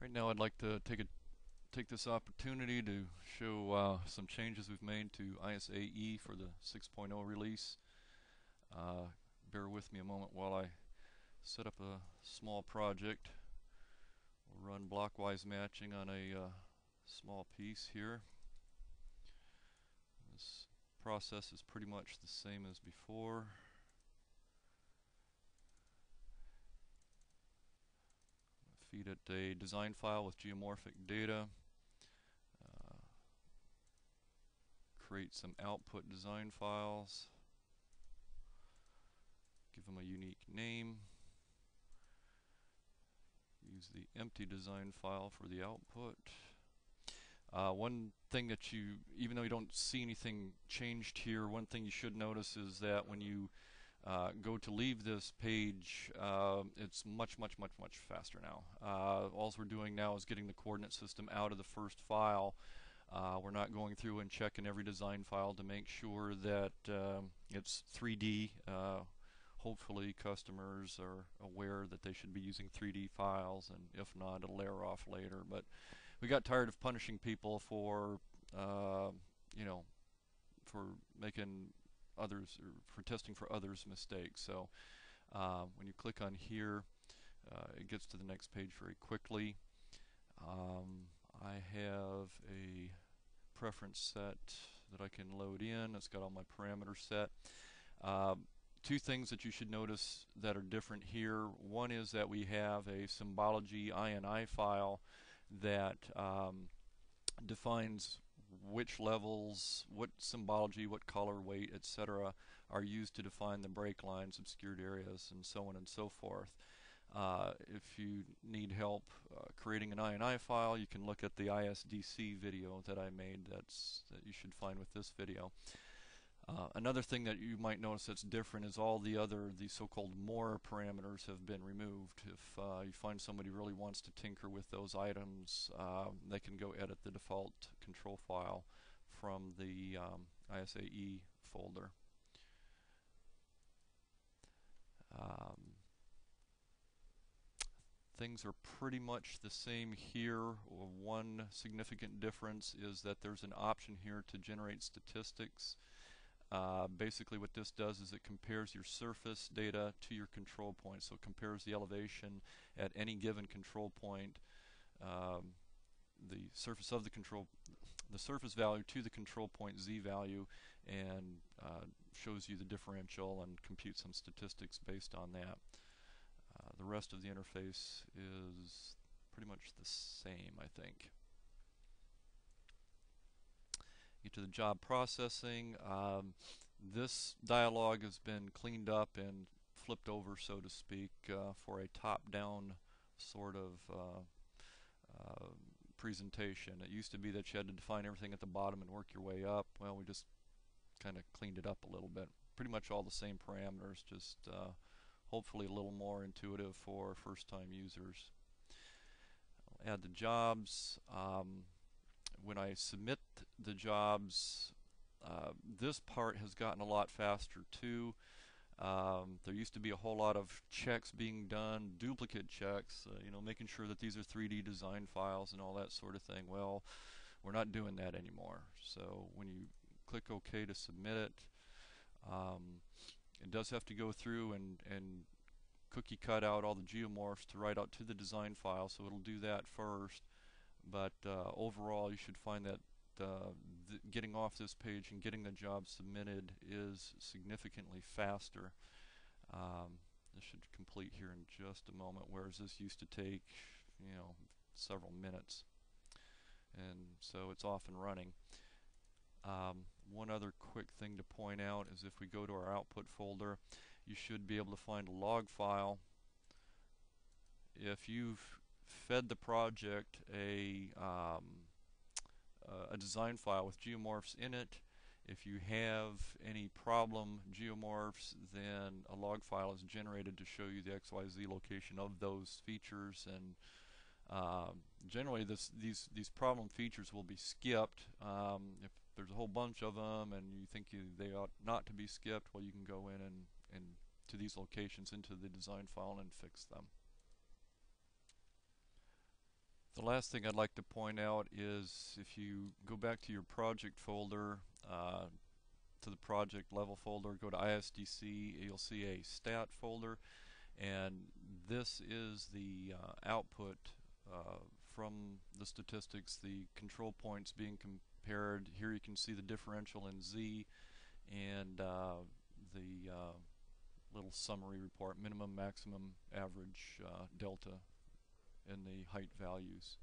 Right now I'd like to take this opportunity to show some changes we've made to ISAE for the 6.0 release. Bear with me a moment while I set up a small project. We'll run blockwise matching on a small piece here. This process is pretty much the same as before. Feed it a design file with geomorphic data. Create some output design files. Give them a unique name. Use the empty design file for the output. One thing that even though you don't see anything changed here, one thing you should notice is that when you go to leave this page, it's much faster now. All we're doing now is getting the coordinate system out of the first file. We're not going through and checking every design file to make sure that it's 3D. Hopefully customers are aware that they should be using 3D files, and if not, it'll layer off later. But we got tired of punishing people for for making others, or for testing for others' mistakes. So when you click on here, it gets to the next page very quickly. I have a preference set that I can load in. It's got all my parameters set. Two things that you should notice that are different here. One is that we have a symbology INI file that defines which levels, what symbology, what color, weight, etc. are used to define the break lines, obscured areas, and so on and so forth. If you need help creating an INI file, you can look at the ISDC video that I made that you should find with this video. Another thing that you might notice that's different is all the so-called more parameters have been removed. If you find somebody really wants to tinker with those items, they can go edit the default control file from the ISAE folder. Things are pretty much the same here. One significant difference is that there's an option here to generate statistics. Basically what this does is it compares your surface data to your control point. So it compares the elevation at any given control point, the surface value to the control point Z value, and shows you the differential and computes some statistics based on that. The rest of the interface is pretty much the same, I think. Get to the job processing. This dialog has been cleaned up and flipped over, so to speak, for a top-down sort of presentation. It used to be that you had to define everything at the bottom and work your way up. Well, we just kind of cleaned it up a little bit. Pretty much all the same parameters, just hopefully a little more intuitive for first-time users. I'll add the jobs. When I submit the jobs, this part has gotten a lot faster too. There used to be a whole lot of checks being done, duplicate checks, making sure that these are 3D design files and all that sort of thing. Well, we're not doing that anymore. So when you click OK to submit it, it does have to go through and cookie cut out all the geomorphs to write out to the design file, so it'll do that first. But overall, you should find that getting off this page and getting the job submitted is significantly faster. This should complete here in just a moment, whereas this used to take, several minutes. And so it's off and running. One other quick thing to point out is if we go to our output folder, you should be able to find a log file. If you've fed the project a design file with geomorphs in it, if you have any problem geomorphs, then a log file is generated to show you the XYZ location of those features. And generally these problem features will be skipped. If there's a whole bunch of them and you think they ought not to be skipped, well, you can go in and to these locations into the design file and fix them. The last thing I'd like to point out is if you go back to your project folder, to the project level folder, go to ISDC, you'll see a stat folder, and this is the output from the statistics, the control points being compared. Here you can see the differential in Z and the little summary report, minimum, maximum, average, delta in the height values.